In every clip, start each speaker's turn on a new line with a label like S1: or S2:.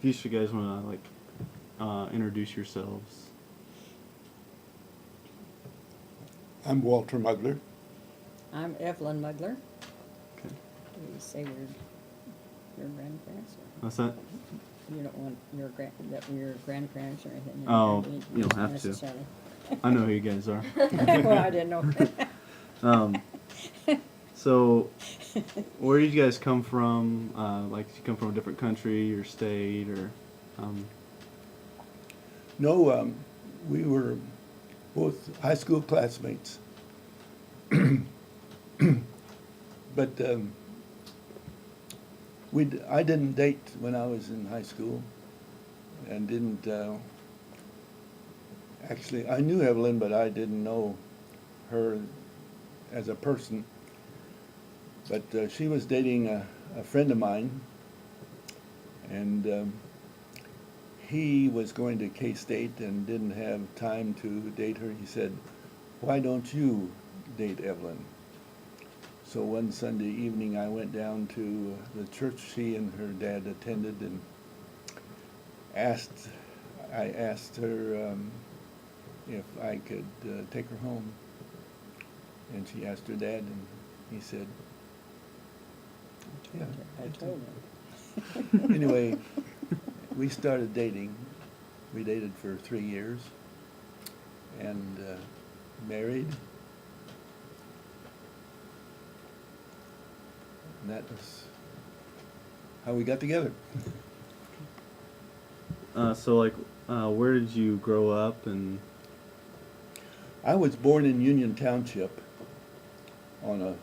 S1: If you guys want to introduce yourselves.
S2: I'm Walter Mugler.
S3: I'm Evelyn Mugler.
S1: Okay.
S3: Do we say we're your grandparents? Or
S1: What's that?
S3: you don't want that we're grandparents or anything?
S1: Oh, you don't have to.
S3: necessarily.
S1: I know who you guys are.
S3: Well, I didn't know.
S1: So, where did you guys come from? Did you come from a different country or state or?
S2: No, we were both high school classmates. But I didn't date when I was in high school, and didn't actually. I knew Evelyn, but I didn't know her as a person. But she was dating a friend of mine, and he was going to K-State and didn't have time to date her. He said, "Why don't you date Evelyn?" So one Sunday evening I went down to the church she and her dad attended and I asked her if I could take her home. And she asked her dad, and he said, yeah.
S3: I told her.
S2: Anyway, we started dating. We dated for 3 years and married. And that was how we got together.
S1: Where did you grow up and?
S2: I was born in Union Township on a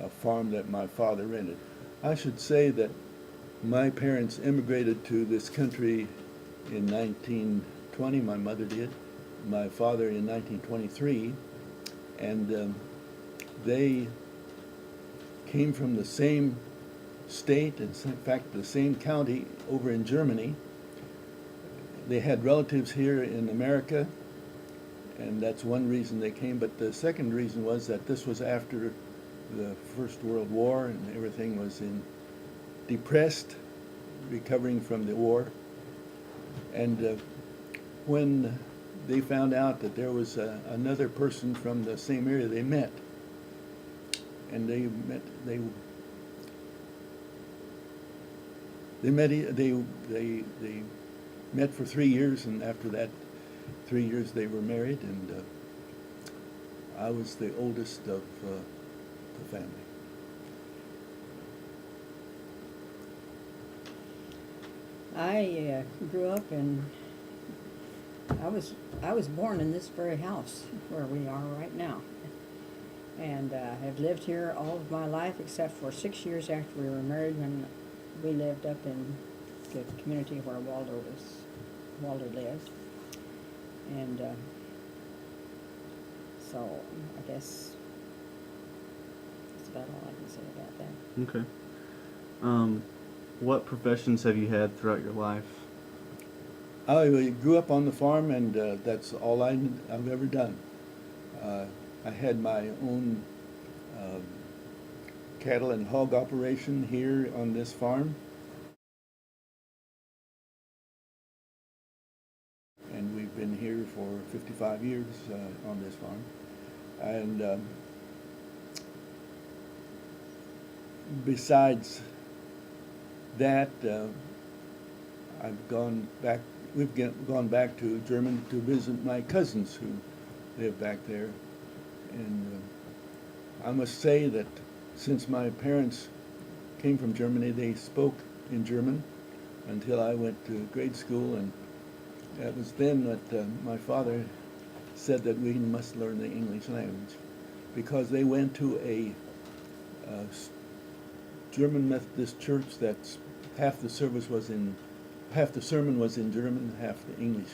S2: farm that my father rented. I should say that my parents immigrated to this country in 1920, my mother did, my father in 1923, and they came from the same state, and in fact the same county over in Germany. They had relatives here in America, and that's one reason they came, but the second reason was that this was after the First World War and everything was depressed, recovering from the war. And when they found out that there was another person from the same area, they met. And they met for 3 years, and after that 3 years they were married, and I was the oldest of the family.
S3: I grew up I was born in this very house where we are right now, and have lived here all of my life except for 6 years after we were married, when we lived up in the community where Walter lives, and so I guess that's about all I can say about that.
S1: Okay. What professions have you had throughout your life?
S2: I grew up on the farm, and that's all I've ever done. I had my own cattle and hog operation here on this farm, and we've been here for 55 years on this farm. And besides that, we've gone back to Germany to visit my cousins who live back there. And I must say that since my parents came from Germany, they spoke in German until I went to grade school, and it was then that my father said that we must learn the English language, because they went to a German Methodist church that's half the sermon was in German, half the English.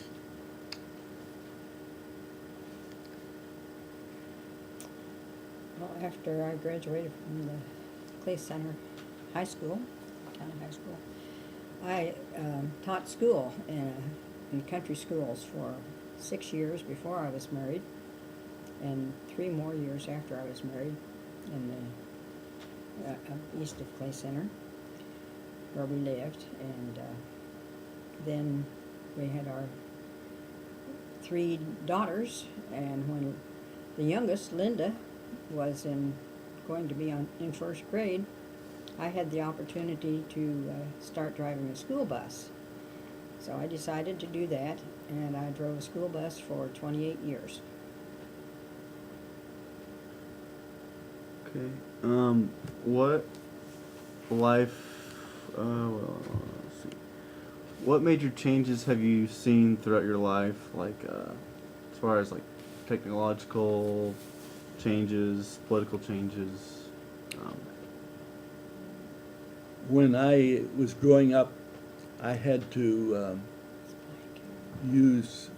S3: Well, after I graduated from the Clay Center High School, County High School, I taught school in country schools for 6 years before I was married, and 3 more years after I was married in the east of Clay Center, where we lived, and then we had our 3 daughters, and when the youngest, Linda, was going to be in first grade, I had the opportunity to start driving a school bus. So I decided to do that, and I drove a school bus for 28 years.
S1: Okay. What life? Well, let's see. What major changes have you seen throughout your life, like as far as like technological changes, political changes?
S2: When I was growing up, I had to use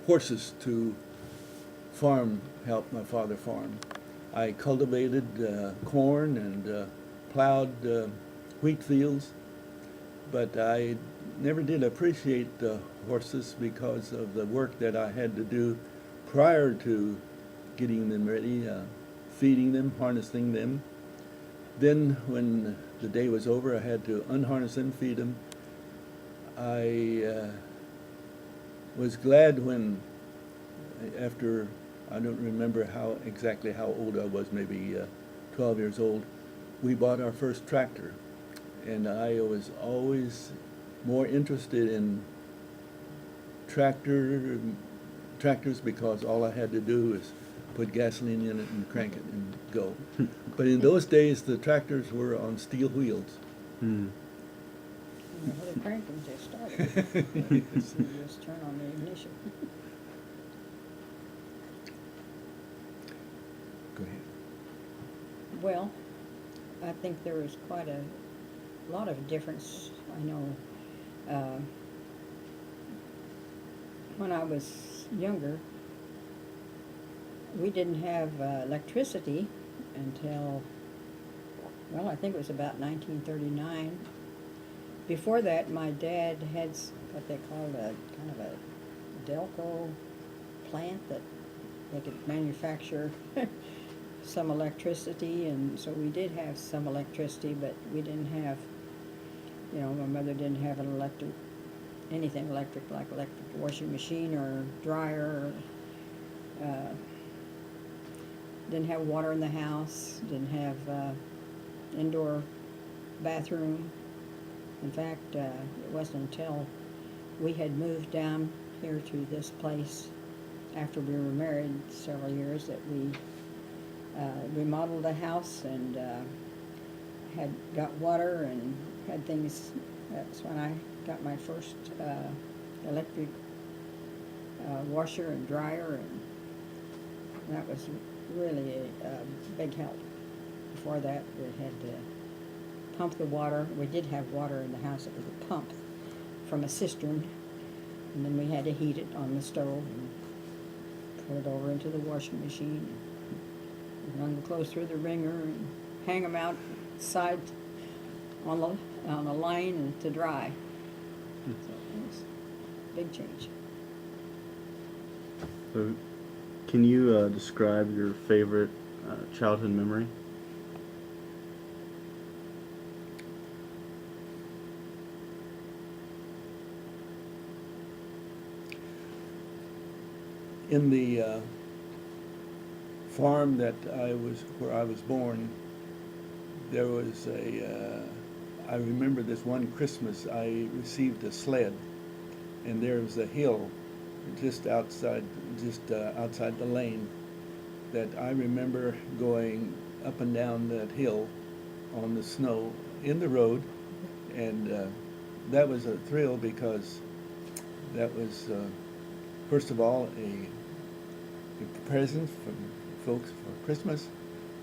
S2: horses to help my father farm. I cultivated corn and plowed wheat fields, but I never did appreciate the horses because of the work that I had to do prior to getting them ready, feeding them, harnessing them. Then when the day was over, I had to unharness them, feed them. I was glad when, after, I don't remember exactly how old I was, maybe 12 years old, we bought our first tractor. And I was always more interested in tractors because all I had to do was put gasoline in it and crank it and go. But in those days, the tractors were on steel wheels.
S1: Hmm.
S3: The cranking just started.
S2: Yes.
S3: You just turn on the ignition.
S2: Go ahead.
S3: Well, I think there was quite a lot of difference. I know when I was younger, we didn't have electricity until, well, I think it was about 1939. Before that, my dad had what they called a kind of a Delco plant that they could manufacture some electricity, and so we did have some electricity, but we didn't have, my mother didn't have anything electric, like electric washing machine or dryer, didn't have water in the house, didn't have indoor bathroom. In fact, it wasn't until we had moved down here to this place after we were married several years that we remodeled the house and had got water and had things. That's when I got my first electric washer and dryer, and that was really a big help. Before that, we had to pump the water. We did have water in the house. It was a pump from a cistern, and then we had to heat it on the stove and put it over into the washing machine and run the clothes through the wringer and hang them outside on the line and to dry. So it was a big change.
S1: So, can you describe your favorite childhood memory?
S2: In the farm where I was born, there was I remember this one Christmas I received a sled, and there was a hill just outside the lane that I remember going up and down that hill on the snow in the road, and that was a thrill because that was first of all a present from folks for Christmas,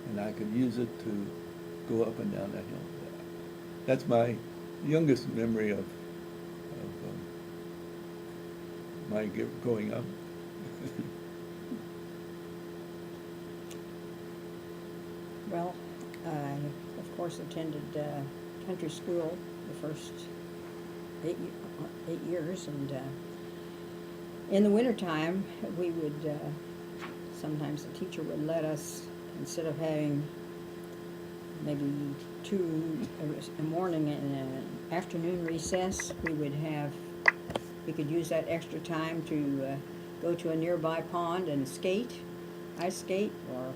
S2: and I could use it to go up and down that hill. That's my youngest memory of my growing up.
S3: Well, I, of course, attended country school the first 8 years, and in the wintertime, we would, sometimes the teacher would let us, instead of having maybe a morning and an afternoon recess. We could use that extra time to go to a nearby pond and skate, ice skate, or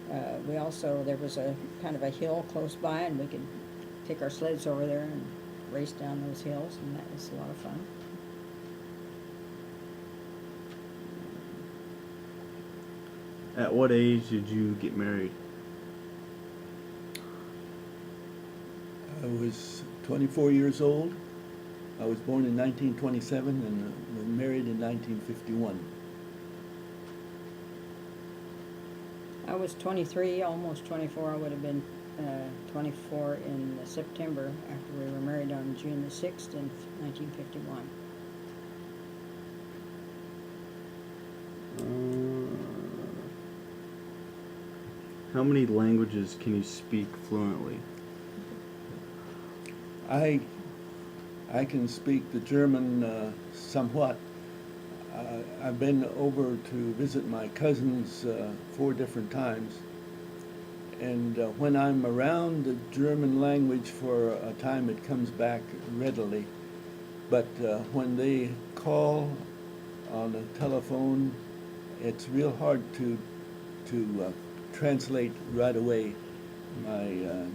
S3: there was a kind of a hill close by, and we could take our sleds over there and race down those hills, and that was a lot of fun.
S1: At what age did you get married?
S2: I was 24 years old. I was born in 1927 and was married in 1951.
S3: I was 23, almost 24. I would have been 24 in September after we were married on June the 6th in 1951.
S1: How many languages can you speak fluently?
S2: I can speak the German somewhat. I've been over to visit my cousins 4 different times, and when I'm around the German language for a time, it comes back readily. But when they call on the telephone, it's real hard to translate right away my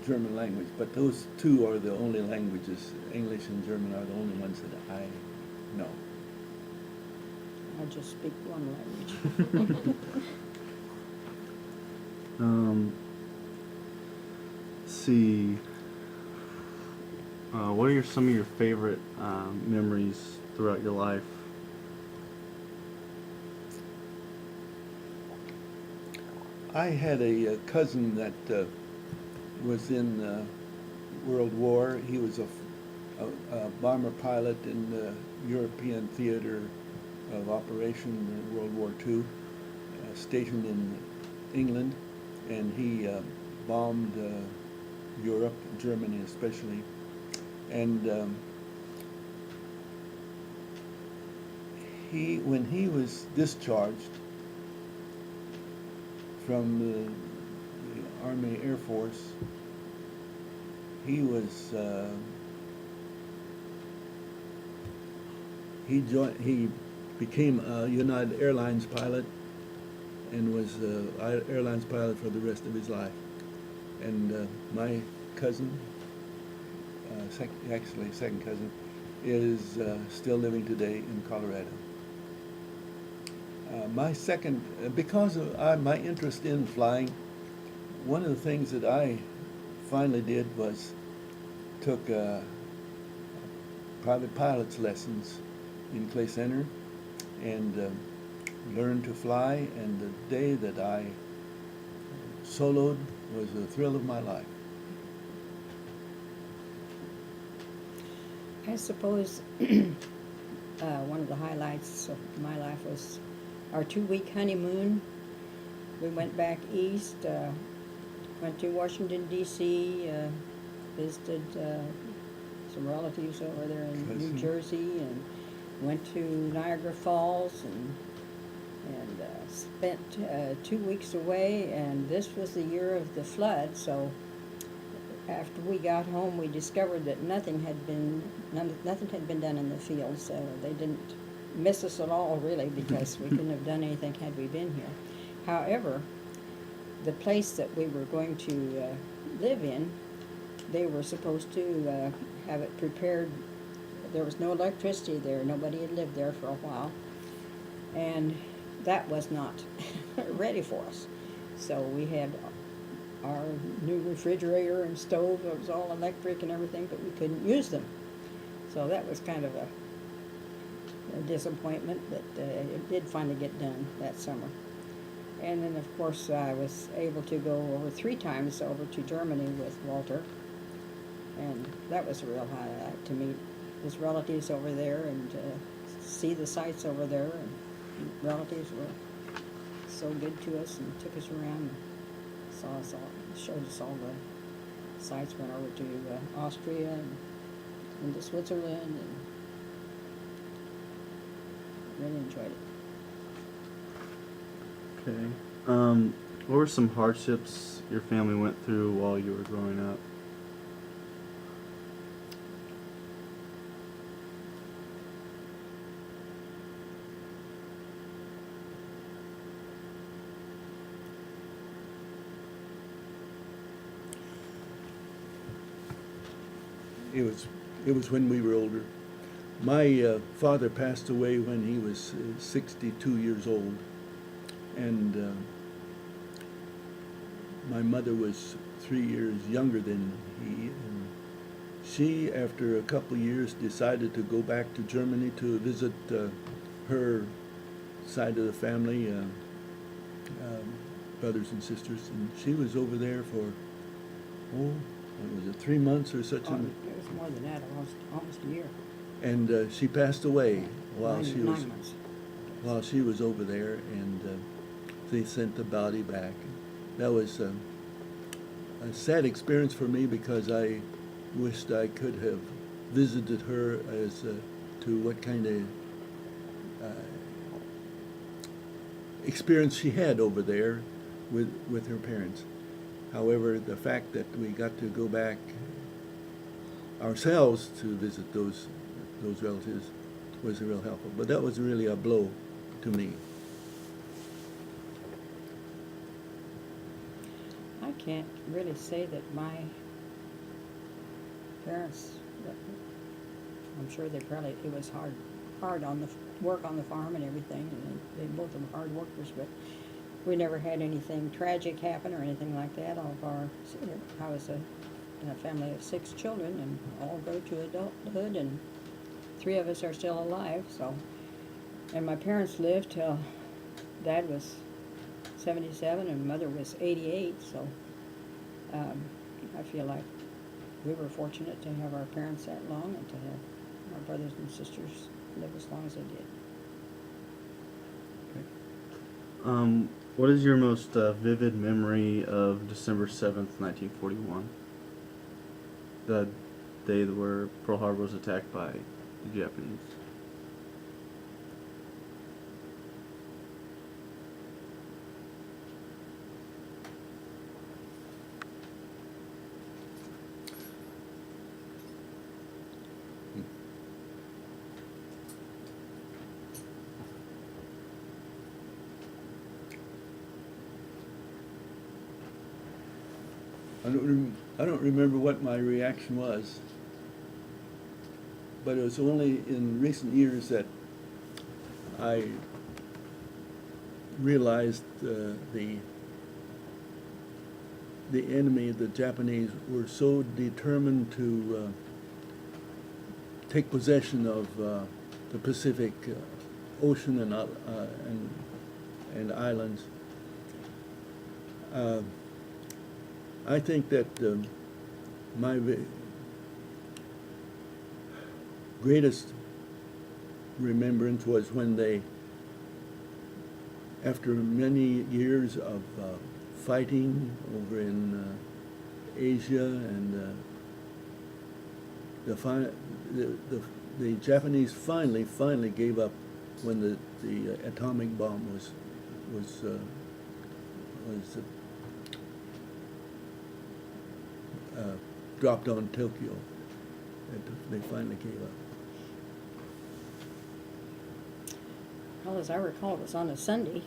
S2: German language. But those 2 are the only languages. English and German are the only ones that I know.
S3: I just speak one language.
S1: Let's see. What are some of your favorite memories throughout your life?
S2: I had a cousin that was in World War. He was a bomber pilot in the European theater of operation in World War II, stationed in England, and he bombed Europe, Germany especially. And when he was discharged from the Army Air Force, he became a United Airlines pilot and was an airlines pilot for the rest of his life. And my cousin, second cousin, is still living today in Colorado. Because of my interest in flying, one of the things that I finally did was took private pilot's lessons in Clay Center and learned to fly, and the day that I soloed was the thrill of my life.
S3: I suppose one of the highlights of my life was our 2-week honeymoon. We went back east, went to Washington, D.C., visited some relatives over there in New Jersey, and went to Niagara Falls, and spent 2 weeks away. And this was the year of the flood, so after we got home, we discovered that nothing had been done in the fields. They didn't miss us at all, really, because we couldn't have done anything had we been here. However, the place that we were going to live in, they were supposed to have it prepared. There was no electricity there. Nobody had lived there for a while, and that was not ready for us. So we had our new refrigerator and stove. It was all electric and everything, but we couldn't use them. So that was kind of a disappointment, but it did finally get done that summer. And then, of course, I was able to go over 3 times over to Germany with Walter, and that was a real highlight to meet his relatives over there and see the sights over there. And relatives were so good to us and took us around and showed us all the sights. Went over to Austria and into Switzerland, and really enjoyed it.
S1: Okay. What were some hardships your family went through while you were growing up?
S2: it was when we were older. My father passed away when he was 62 years old, and my mother was 3 years younger than he. And she, after a couple of years, decided to go back to Germany to visit her side of the family, brothers and sisters. And she was over there for, what was it, 3 months or such?
S3: Oh, it was more than that, almost a year.
S2: And she passed away while she was
S3: 9 months.
S2: while she was over there, and they sent the body back. That was a sad experience for me because I wished I could have visited her as to what kind of experience she had over there with her parents. However, the fact that we got to go back ourselves to visit those relatives was real helpful. But that was really a blow to me.
S3: I can't really say that my parents, I'm sure it was hard on the work on the farm and everything, and they both were hard workers, but we never had anything tragic happen or anything like that. I was in a family of 6 children, and all go to adulthood, and 3 of us are still alive. So, and my parents lived till Dad was 77 and Mother was 88. So, I feel like we were fortunate to have our parents that long and to have our brothers and sisters live as long as they did.
S1: What is your most vivid memory of December 7th, 1941? The day where Pearl Harbor was attacked by the Japanese.
S2: I don't remember what my reaction was, but it was only in recent years that I realized the enemy, the Japanese, were so determined to take possession of the Pacific Ocean and islands. I think that my greatest remembrance was when they, after many years of fighting over in Asia, and the Japanese finally gave up when the atomic bomb was dropped on Tokyo. They finally gave up.
S3: Well, as I recall, it was on a Sunday,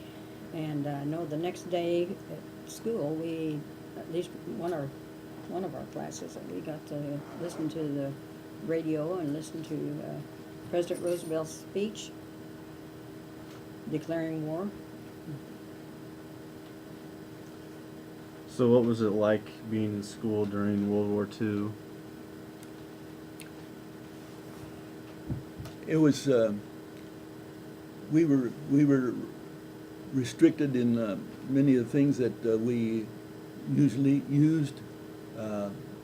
S3: and I know the next day at school, we, at least one of our classes, that we got to listen to the radio and listen to President Roosevelt's speech declaring war.
S1: So what was it like being in school during World War II?
S2: It was we were restricted in many of the things that we usually used.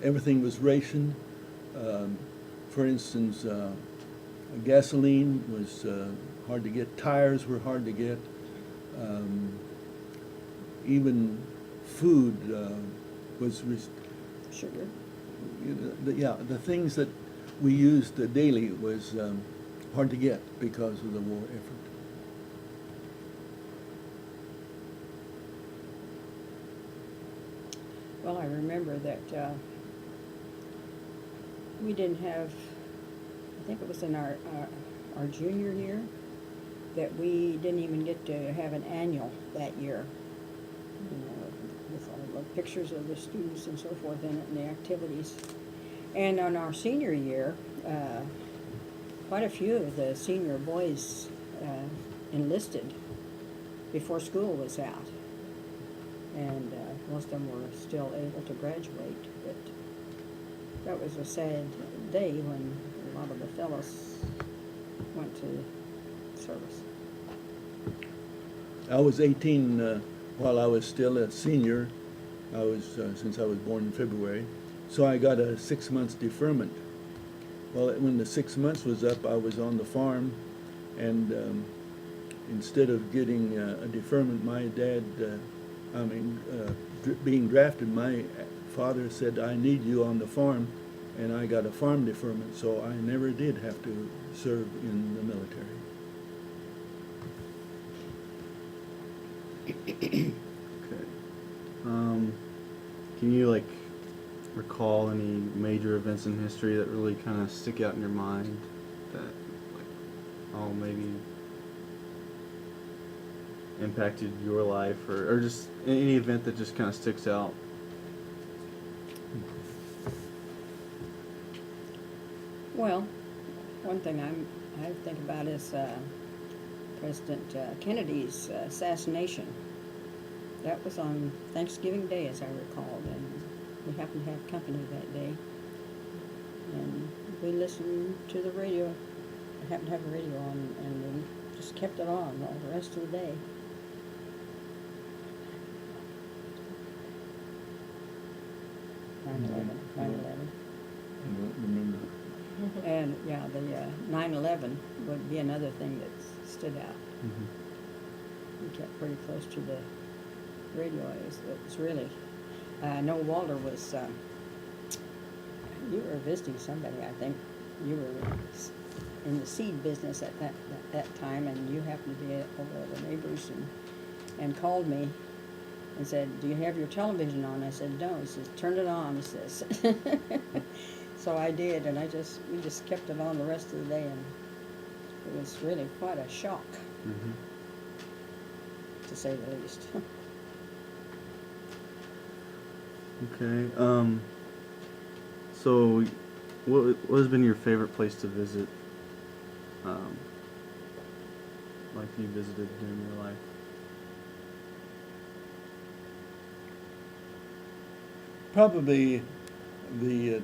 S2: Everything was rationed. For instance, gasoline was hard to get. Tires were hard to get. Even food was
S3: Sugar.
S2: the things that we used daily was hard to get because of the war effort.
S3: Well, I remember that we didn't have, I think it was in our junior year, that we didn't even get to have an annual that year, you know, with all the pictures of the students and so forth in it and the activities. And on our senior year, quite a few of the senior boys enlisted before school was out. And most of them were still able to graduate. But that was a sad day when a lot of the fellows went to service.
S2: I was 18 while I was still a senior. I was since I was born in February, so I got a 6 months deferment. Well, when the 6 months was up, I was on the farm, and instead of getting a deferment, my dad, being drafted, my father said, "I need you on the farm," and I got a farm deferment, so I never did have to serve in the military.
S1: Okay. Can you like recall any major events in history that really kind of stick out in your mind that like, oh, maybe impacted your life, or just any event that just kind of sticks out?
S3: Well, one thing I think about is President Kennedy's assassination. That was on Thanksgiving Day, as I recall, and we happened to have company that day. And we listened to the radio. I happened to have the radio on, and we just kept it on all the rest of the day. 9/11.
S2: I don't remember.
S3: And yeah, the 9/11 would be another thing that stood out.
S1: Mm-hmm.
S3: We kept pretty close to the radio. It was really. I know Walter was. You were visiting somebody, I think. You were in the seed business at that time, and you happened to be over at the neighbors and called me and said, "Do you have your television on?" I said, "No." He says, "Turn it on," he says. So I did, and we just kept it on the rest of the day, and it was really quite a shock,
S1: Mm-hmm.
S3: to say the least.
S1: Okay. So, what has been your favorite place to visit? Like you visited during your life?
S2: Probably the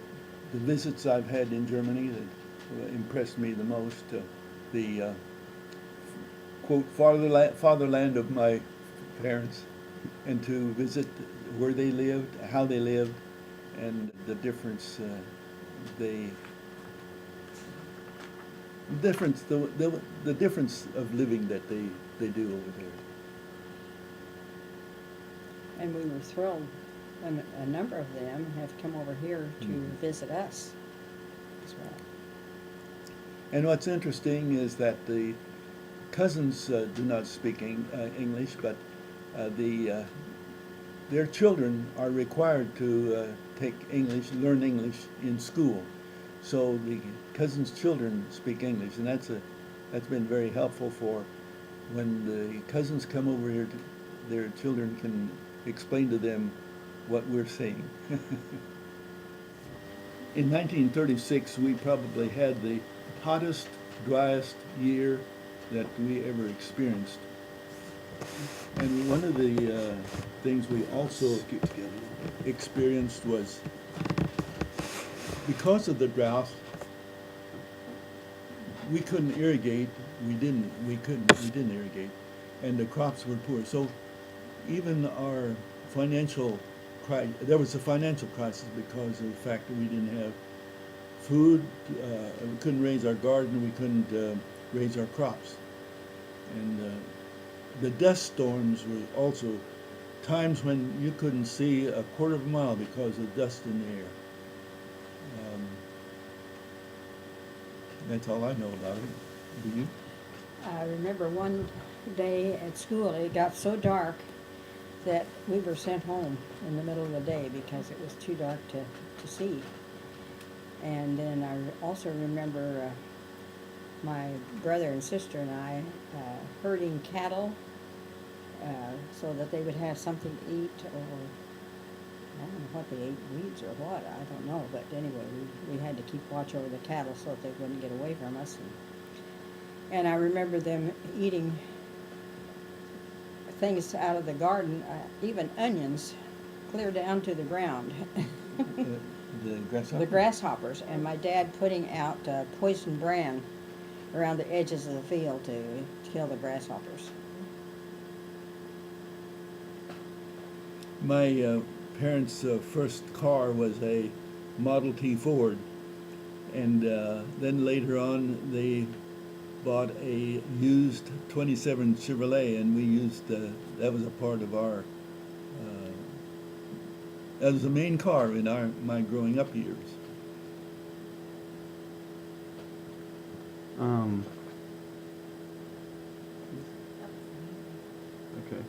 S2: visits I've had in Germany that impressed me the most. The quote fatherland of my parents, and to visit where they lived, how they lived, and the difference the difference of living that they do over there.
S3: And we were thrilled. A number of them have come over here to visit us as well.
S2: And what's interesting is that the cousins do not speak English, but their children are required to learn English in school. So the cousins' children speak English, and that's been very helpful for when the cousins come over here. Their children can explain to them what we're saying. In 1936, we probably had the hottest, driest year that we ever experienced. And one of the things we also experienced was, because of the drought, we couldn't irrigate. We didn't irrigate, and the crops were poor. So even our there was a financial crisis because of the fact that we didn't have food. We couldn't raise our garden. We couldn't raise our crops. And the dust storms were also times when you couldn't see a quarter of a mile because of dust in the air. That's all I know about it. Do you?
S3: I remember one day at school, it got so dark that we were sent home in the middle of the day because it was too dark to see. And then I also remember my brother and sister and I herding cattle so that they would have something to eat, or I don't know what they ate, weeds or what, I don't know, but anyway, we had to keep watch over the cattle so that they wouldn't get away from us. And I remember them eating things out of the garden, even onions, clear down to the ground.
S2: The grasshopper?
S3: The grasshoppers, and my dad putting out poison bran around the edges of the field to kill the grasshoppers.
S2: My parents' first car was a Model T Ford, and then later on they bought a used 27 Chevrolet, and we used that was a part of our that was the main car in my growing up years.
S1: Okay.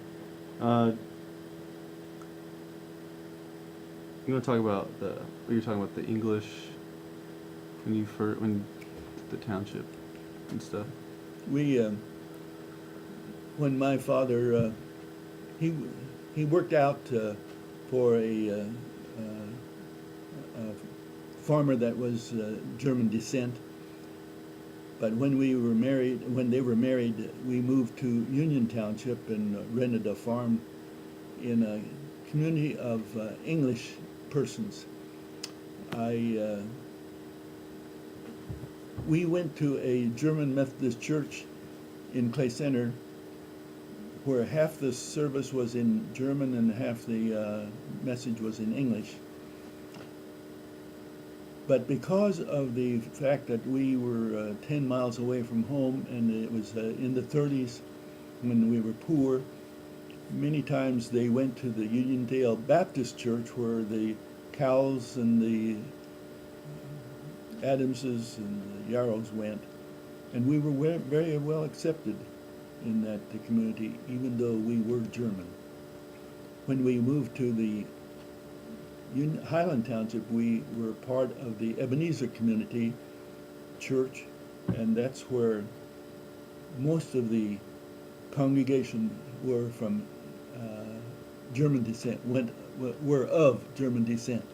S1: You want to talk about what you're talking about, the English when the township and stuff?
S2: We when my father he worked out for a farmer that was German descent. But when they were married, we moved to Union Township and rented a farm in a community of English persons. We went to a German Methodist church in Clay Center where half the service was in German and half the message was in English. But because of the fact that we were 10 miles away from home, and it was in the 30s when we were poor, many times they went to the Uniondale Baptist Church where the Cowles and the Adamses and the Yarrows went. And we were very well accepted in that community, even though we were German. When we moved to the Highland Township, we were part of the Ebenezer Community Church, and that's where most of the congregation were from German descent, were of German descent.